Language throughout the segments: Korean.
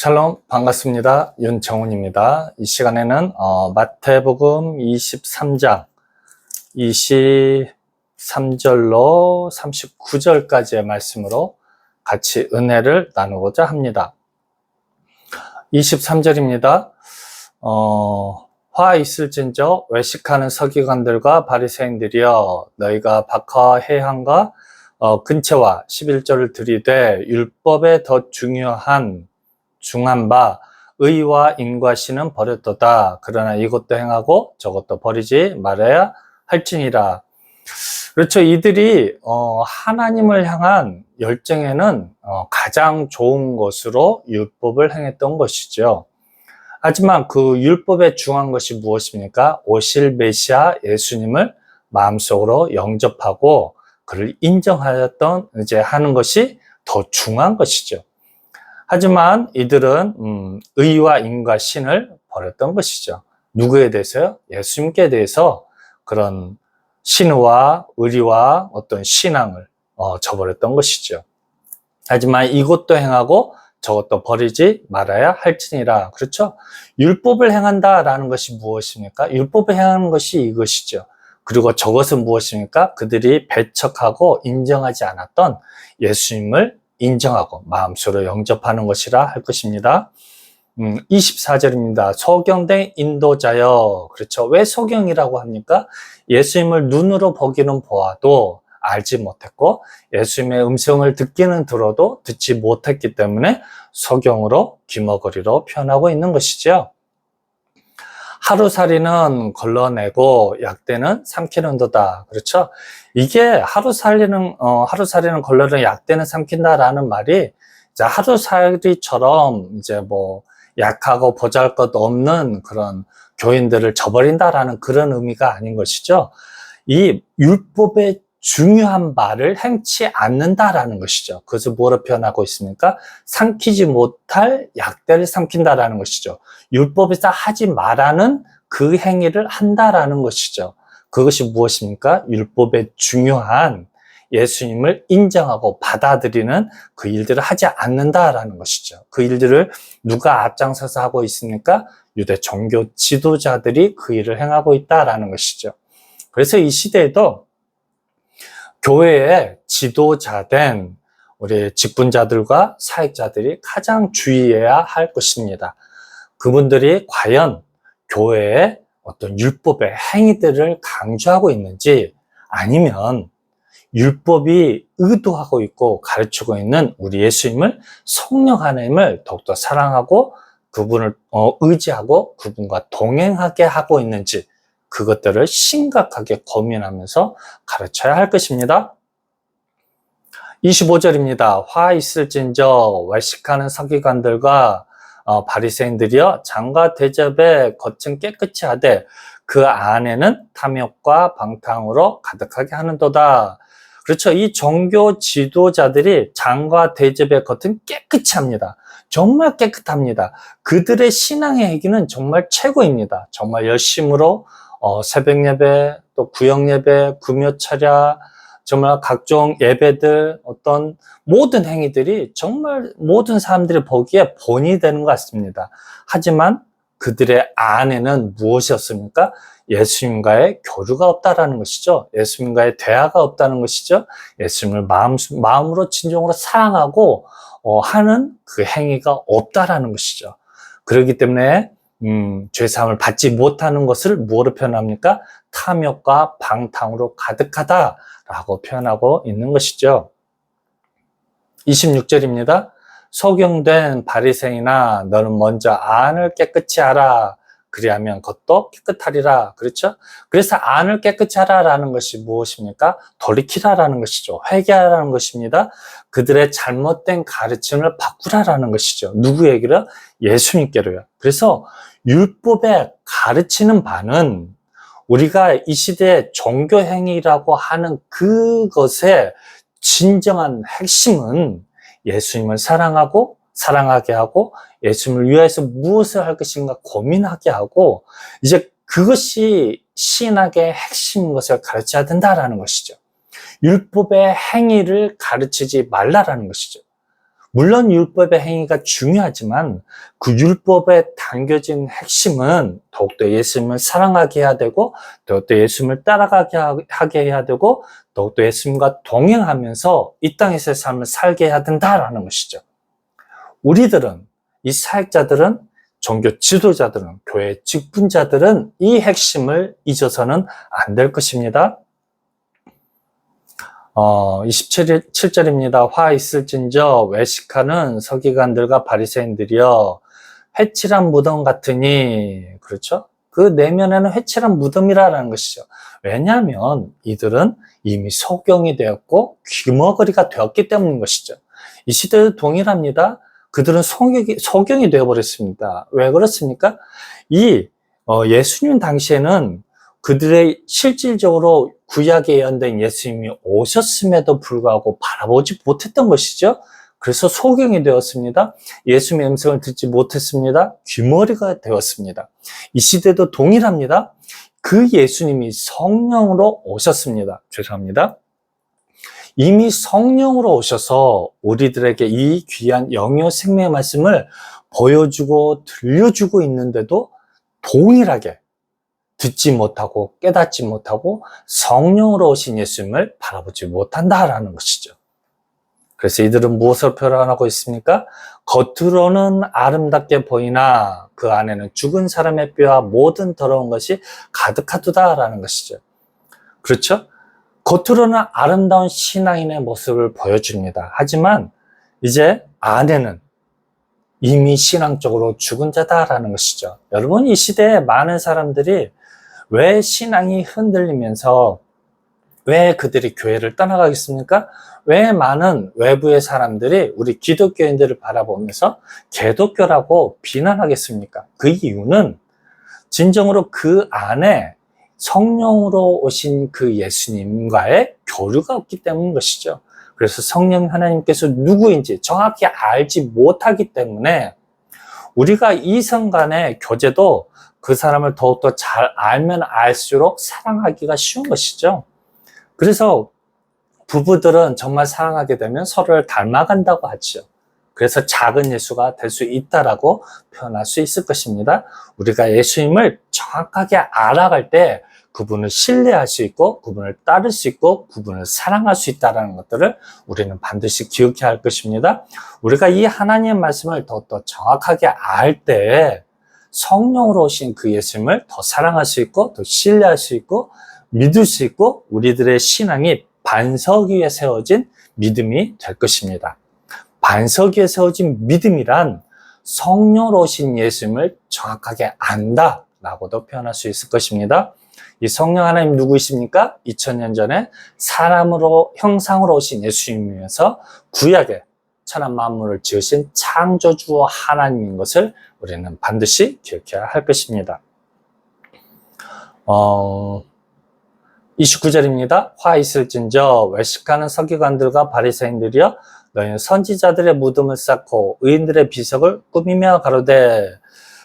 샬롬, 반갑습니다. 윤정훈입니다. 이 시간에는 마태복음 23장 23절로 39절까지의 말씀으로 같이 은혜를 나누고자 합니다. 23절입니다. 화 있을진저 외식하는 서기관들과 바리새인들이여, 너희가 박하와 해항과 근처와 11조를 들이되 율법에 더 중한 바 의와 인과신은 버렸도다. 그러나 이것도 행하고 저것도 버리지 말아야 할지니라. 그렇죠. 이들이 하나님을 향한 열정에는 가장 좋은 것으로 율법을 행했던 것이죠. 하지만 그 율법에 중한 것이 무엇입니까? 오실 메시아 예수님을 마음속으로 영접하고 그를 인정하였던 하는 것이 더 중요한 것이죠. 하지만 이들은 의와 인과 신을 버렸던 것이죠. 누구에 대해서요? 예수님께 대해서 그런 신의와 의리와 어떤 신앙을 저버렸던 것이죠. 하지만 이것도 행하고 저것도 버리지 말아야 할지니라. 그렇죠? 율법을 행한다라는 것이 무엇입니까? 율법을 행하는 것이 이것이죠. 그리고 저것은 무엇입니까? 그들이 배척하고 인정하지 않았던 예수님을 인정하고 마음속으로 영접하는 것이라 할 것입니다. 24절입니다. 소경된 인도자여. 그렇죠. 왜 소경이라고 합니까? 예수님을 눈으로 보기는 보아도 알지 못했고, 예수님의 음성을 듣기는 들어도 듣지 못했기 때문에 소경으로 귀머거리로 표현하고 있는 것이죠. 하루살이는 걸러내고 약대는 삼키는도다. 그렇죠? 이게 하루살이는 걸러내 약대는 삼킨다라는 말이 하루살이처럼 약하고 보잘것없는 그런 교인들을 저버린다라는 그런 의미가 아닌 것이죠. 이 율법의 중요한 바를 행치 않는다라는 것이죠. 그것을 뭐로 표현하고 있습니까? 삼키지 못할 약대를 삼킨다라는 것이죠. 율법에서 하지 말라는 그 행위를 한다라는 것이죠. 그것이 무엇입니까? 율법의 중요한 예수님을 인정하고 받아들이는 그 일들을 하지 않는다라는 것이죠. 그 일들을 누가 앞장서서 하고 있습니까? 유대 종교 지도자들이 그 일을 행하고 있다라는 것이죠. 그래서 이 시대에도 교회의 지도자된 우리 직분자들과 사역자들이 가장 주의해야 할 것입니다. 그분들이 과연 교회의 어떤 율법의 행위들을 강조하고 있는지, 아니면 율법이 의도하고 있고 가르치고 있는 우리 예수님을, 성령 하나님을 더욱더 사랑하고 그분을 의지하고 그분과 동행하게 하고 있는지, 그것들을 심각하게 고민하면서 가르쳐야 할 것입니다. 25절입니다. 화 있을진저 외식하는 서기관들과 바리새인들이여, 장과 대접에 겉은 깨끗이 하되 그 안에는 탐욕과 방탕으로 가득하게 하는도다. 그렇죠. 이 종교 지도자들이 장과 대접의 겉은 깨끗이 합니다. 정말 깨끗합니다. 그들의 신앙의 행위는 정말 최고입니다. 정말 열심으로 새벽 예배, 또 구역 예배, 금요 차례, 정말 각종 예배들, 어떤 모든 행위들이 정말 모든 사람들이 보기에 본이 되는 것 같습니다. 하지만 그들의 안에는 무엇이었습니까? 예수님과의 교류가 없다라는 것이죠. 예수님과의 대화가 없다는 것이죠. 예수님을 마음으로 진정으로 사랑하고 하는 그 행위가 없다라는 것이죠. 그렇기 때문에 죄사함을 받지 못하는 것을 무엇으로 표현합니까? 탐욕과 방탕으로 가득하다라고 표현하고 있는 것이죠. 26절입니다. 소경된 바리새인아, 너는 먼저 안을 깨끗이 하라. 그리하면 겉도 깨끗하리라. 그렇죠? 그래서 안을 깨끗이 하라라는 것이 무엇입니까? 돌이키라라는 것이죠. 회개하라는 것입니다. 그들의 잘못된 가르침을 바꾸라라는 것이죠. 누구에게로? 예수님께로요. 그래서 율법에 가르치는 바는, 우리가 이 시대의 종교 행위라고 하는 그것의 진정한 핵심은 예수님을 사랑하게 하고 예수님을 위해서 무엇을 할 것인가 고민하게 하고, 이제 그것이 신학의 핵심인 것을 가르쳐야 된다라는 것이죠. 율법의 행위를 가르치지 말라라는 것이죠. 물론 율법의 행위가 중요하지만 그 율법에 담겨진 핵심은 더욱더 예수님을 사랑하게 해야 되고, 더욱더 예수님을 따라가게 하게 해야 되고, 더욱더 예수님과 동행하면서 이 땅에서의 삶을 살게 해야 된다라는 것이죠. 우리들은, 이 사역자들은, 종교 지도자들은, 교회 직분자들은 이 핵심을 잊어서는 안 될 것입니다. 27절입니다. 화 있을진저 외식하는 서기관들과 바리새인들이여 회칠한 무덤 같으니, 그렇죠? 그 내면에는 회칠한 무덤이라는 것이죠. 왜냐하면 이들은 이미 소경이 되었고 귀머거리가 되었기 때문인 것이죠. 이 시대도 동일합니다. 그들은 소경이 되어버렸습니다. 왜 그렇습니까? 예수님 당시에는 그들의 실질적으로 구약에 예언된 예수님이 오셨음에도 불구하고 바라보지 못했던 것이죠. 그래서 소경이 되었습니다. 예수님의 음성을 듣지 못했습니다. 귀머리가 되었습니다. 이 시대도 동일합니다. 그 예수님이 성령으로 오셨습니다. 죄송합니다. 이미 성령으로 오셔서 우리들에게 이 귀한 영유 생명의 말씀을 보여주고 들려주고 있는데도 동일하게 듣지 못하고 깨닫지 못하고 성령으로 오신 예수님을 바라보지 못한다라는 것이죠. 그래서 이들은 무엇을 표현하고 있습니까? 겉으로는 아름답게 보이나 그 안에는 죽은 사람의 뼈와 모든 더러운 것이 가득하도다라는 것이죠. 그렇죠? 겉으로는 아름다운 신앙인의 모습을 보여줍니다. 하지만 이제 안에는 이미 신앙적으로 죽은 자다라는 것이죠. 여러분, 이 시대에 많은 사람들이 왜 신앙이 흔들리면서 왜 그들이 교회를 떠나가겠습니까? 왜 많은 외부의 사람들이 우리 기독교인들을 바라보면서 개독교라고 비난하겠습니까? 그 이유는 진정으로 그 안에 성령으로 오신 그 예수님과의 교류가 없기 때문인 것이죠. 그래서 성령 하나님께서 누구인지 정확히 알지 못하기 때문에 우리가 이성 간의 교제도 그 사람을 더욱더 잘 알면 알수록 사랑하기가 쉬운 것이죠. 그래서 부부들은 정말 사랑하게 되면 서로를 닮아간다고 하죠. 그래서 작은 예수가 될 수 있다라고 표현할 수 있을 것입니다. 우리가 예수님을 정확하게 알아갈 때 그분을 신뢰할 수 있고 그분을 따를 수 있고 그분을 사랑할 수 있다는 것들을 우리는 반드시 기억해야 할 것입니다. 우리가 이 하나님의 말씀을 더 정확하게 알 때 성령으로 오신 그 예수님을 더 사랑할 수 있고 더 신뢰할 수 있고 믿을 수 있고 우리들의 신앙이 반석 위에 세워진 믿음이 될 것입니다. 반석 위에 세워진 믿음이란 성령으로 오신 예수님을 정확하게 안다라고도 표현할 수 있을 것입니다. 이 성령 하나님 누구이십니까? 2000년 전에 사람으로 형상으로 오신 예수님이면서 구약에 천한 만물을 지으신 창조주 하나님인 것을 우리는 반드시 기억해야 할 것입니다. 29절입니다. 화 있을진저 외식하는 서기관들과 바리새인들이여 너희는 선지자들의 무덤을 쌓고 의인들의 비석을 꾸미며 가로되.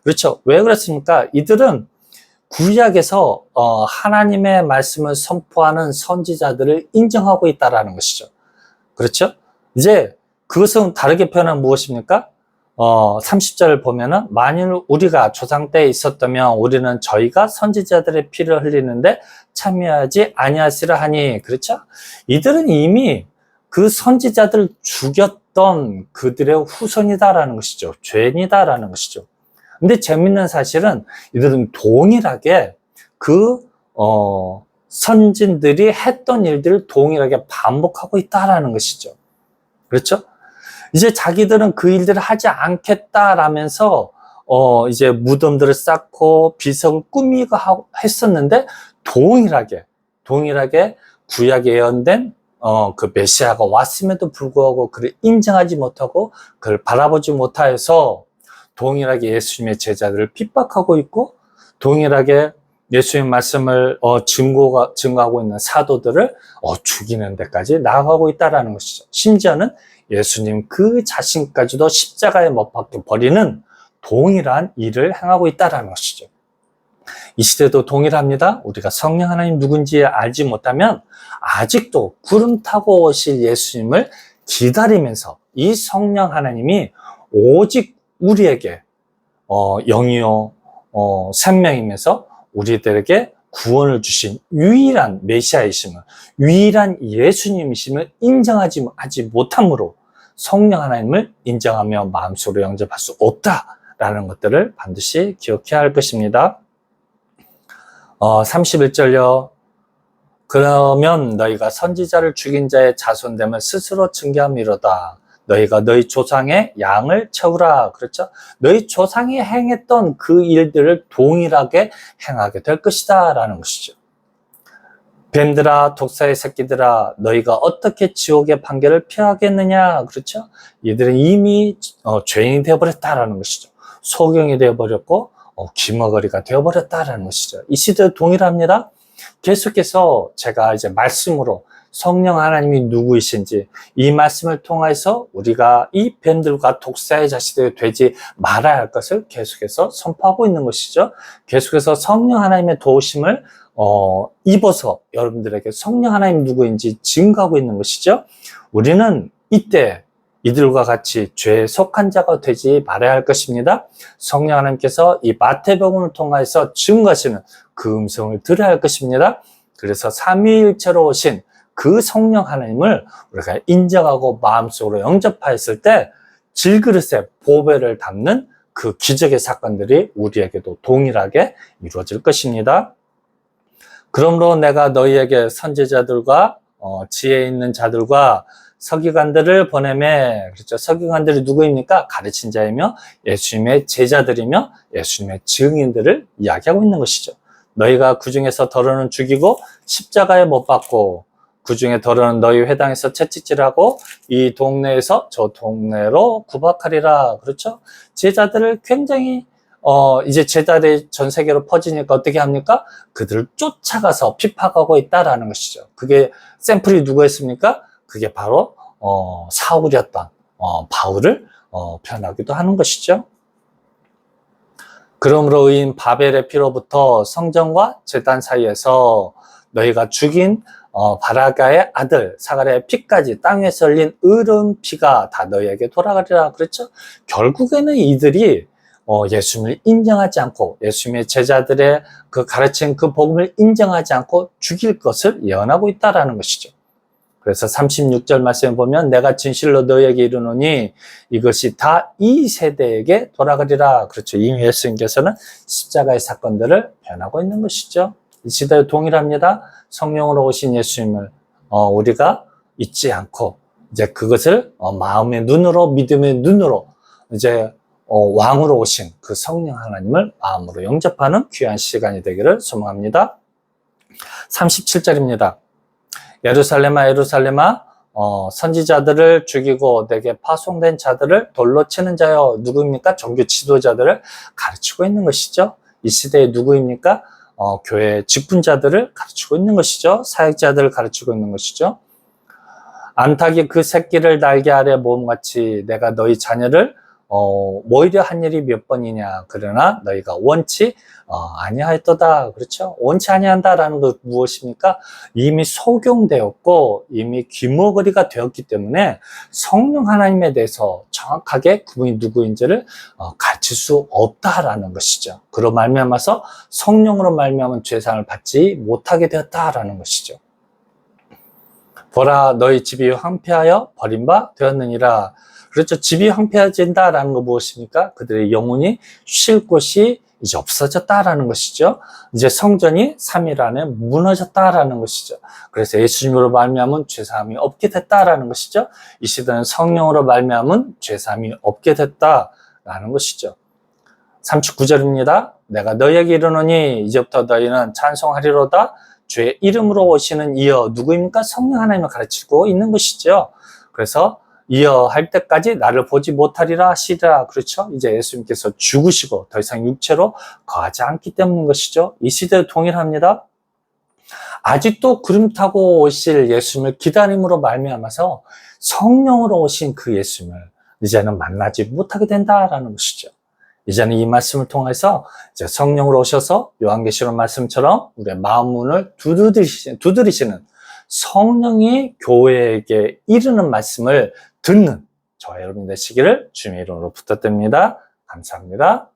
그렇죠. 왜 그렇습니까? 이들은 구약에서 하나님의 말씀을 선포하는 선지자들을 인정하고 있다라는 것이죠. 그렇죠? 이제 그것은 다르게 표현하면 무엇입니까? 30절을 보면은 만일 우리가 조상 때에 있었다면 우리는 저희가 선지자들의 피를 흘리는데 참여하지 아니하시라 하니. 그렇죠? 이들은 이미 그 선지자들 죽였던 그들의 후손이다라는 것이죠. 죄인이다라는 것이죠. 근데 재밌는 사실은 이들은 동일하게 선진들이 했던 일들을 동일하게 반복하고 있다라는 것이죠. 그렇죠? 이제 자기들은 그 일들을 하지 않겠다라면서 이제 무덤들을 쌓고 비석을 꾸미고 했었는데 동일하게 구약에 예언된 그 메시아가 왔음에도 불구하고 그를 인정하지 못하고 그를 바라보지 못하여서 동일하게 예수님의 제자들을 핍박하고 있고 동일하게 예수님의 말씀을 증거하고 있는 사도들을 죽이는 데까지 나아가고 있다는 것이죠. 심지어는 예수님 그 자신까지도 십자가에 못 박혀 버리는 동일한 일을 행하고 있다는 것이죠. 이 시대도 동일합니다. 우리가 성령 하나님 누군지 알지 못하면 아직도 구름 타고 오실 예수님을 기다리면서 이 성령 하나님이 오직 우리에게 영이요 생명이면서 우리들에게 구원을 주신 유일한 메시아이심을, 유일한 예수님이심을 인정하지 못함으로 성령 하나님을 인정하며 마음속으로 영접할 수 없다라는 것들을 반드시 기억해야 할 것입니다. 31절요. 그러면 너희가 선지자를 죽인 자의 자손됨을 스스로 증거함이로다. 너희가 너희 조상의 양을 채우라. 그렇죠? 너희 조상이 행했던 그 일들을 동일하게 행하게 될 것이다 라는 것이죠. 뱀들아, 독사의 새끼들아, 너희가 어떻게 지옥의 판결을 피하겠느냐. 그렇죠? 이들은 이미 죄인이 되어버렸다라는 것이죠. 소경이 되어버렸고 귀머거리가 되어버렸다라는 것이죠. 이 시대도 동일합니다. 계속해서 제가 이제 말씀으로 성령 하나님이 누구이신지 이 말씀을 통해서 우리가 이 뱀들과 독사의 자식들이 되지 말아야 할 것을 계속해서 선포하고 있는 것이죠. 계속해서 성령 하나님의 도우심을 입어서 여러분들에게 성령 하나님 누구인지 증거하고 있는 것이죠. 우리는 이때 이들과 같이 죄에 속한 자가 되지 말아야 할 것입니다. 성령 하나님께서 이 마태복음을 통해서 증거하시는 그 음성을 들어야 할 것입니다. 그래서 삼위일체로 오신 그 성령 하나님을 우리가 인정하고 마음속으로 영접하였을 때 질그릇에 보배를 담는 그 기적의 사건들이 우리에게도 동일하게 이루어질 것입니다. 그러므로 내가 너희에게 선지자들과 지혜 있는 자들과 서기관들을 보내매. 그렇죠? 서기관들이 누구입니까? 가르친 자이며 예수님의 제자들이며 예수님의 증인들을 이야기하고 있는 것이죠. 너희가 그 중에서 더러는 죽이고 십자가에 못 박고 그 중에 더러는 너희 회당에서 채찍질하고 이 동네에서 저 동네로 구박하리라. 그렇죠? 제자들을 굉장히 이제 제자들이 전 세계로 퍼지니까 어떻게 합니까? 그들을 쫓아가서 핍박하고 있다라는 것이죠. 그게 샘플이 누구였습니까? 그게 바로 사울이었던 바울을 표현하기도 하는 것이죠. 그러므로 의인 바벨의 피로부터 성전과 제단 사이에서 너희가 죽인 바라가의 아들 사가랴의 피까지 땅에서 흘린 으른 피가 다 너희에게 돌아가리라. 그렇죠? 결국에는 이들이 예수님을 인정하지 않고 예수님의 제자들의 그 가르친 그 복음을 인정하지 않고 죽일 것을 예언하고 있다라는 것이죠. 그래서 36절 말씀을 보면 내가 진실로 너희에게 이르노니 이것이 다 이 세대에게 돌아가리라. 그렇죠. 이미 예수님께서는 십자가의 사건들을 표현하고 있는 것이죠. 이 시대에 동일합니다. 성령으로 오신 예수님을 우리가 잊지 않고 이제 그것을 마음의 눈으로 믿음의 눈으로 이제 왕으로 오신 그 성령 하나님을 마음으로 영접하는 귀한 시간이 되기를 소망합니다. 37절입니다. 예루살렘아 예루살렘아 선지자들을 죽이고 내게 파송된 자들을 돌로 치는 자여. 누구입니까? 종교 지도자들을 가르치고 있는 것이죠. 이 시대에 누구입니까? 교회 직분자들을 가르치고 있는 것이죠. 사역자들을 가르치고 있는 것이죠. 암탉이 그 새끼를 날개 아래 모음같이 내가 너희 자녀를 모이려 한 일이 몇 번이냐. 그러나 너희가 원치 아니하였도다. 그렇죠? 원치 아니한다라는 것 무엇입니까? 이미 소경되었고 이미 귀머거리가 되었기 때문에 성령 하나님에 대해서 정확하게 그분이 누구인지를 가르칠 수 없다라는 것이죠. 그로 말미암아서 성령으로 말미암은 죄상을 받지 못하게 되었다라는 것이죠. 보라 너희 집이 황폐하여 버림바 되었느니라. 그렇죠. 집이 황폐해진다라는 거 무엇입니까? 그들의 영혼이 쉴 곳이 이제 없어졌다라는 것이죠. 이제 성전이 3일 안에 무너졌다라는 것이죠. 그래서 예수님으로 말미암은 죄사함이 없게 됐다라는 것이죠. 이 시대는 성령으로 말미암은 죄사함이 없게 됐다라는 것이죠. 39절입니다. 내가 너희에게 이르노니 이제부터 너희는 찬송하리로다. 주의 이름으로 오시는 이여. 누구입니까? 성령 하나님을 가르치고 있는 것이죠. 그래서 이어 할 때까지 나를 보지 못하리라 하시리라. 그렇죠? 이제 예수님께서 죽으시고 더 이상 육체로 거하지 않기 때문인 것이죠. 이 시대도 동일합니다. 아직도 구름 타고 오실 예수님을 기다림으로 말미암아서 성령으로 오신 그 예수님을 이제는 만나지 못하게 된다라는 것이죠. 이제는 이 말씀을 통해서 이제 성령으로 오셔서 요한계시록 말씀처럼 우리의 마음 문을 두드리시는 성령이 교회에게 이르는 말씀을 듣는 저와 여러분이 되시기를 주님의 이름으로 부탁드립니다. 감사합니다.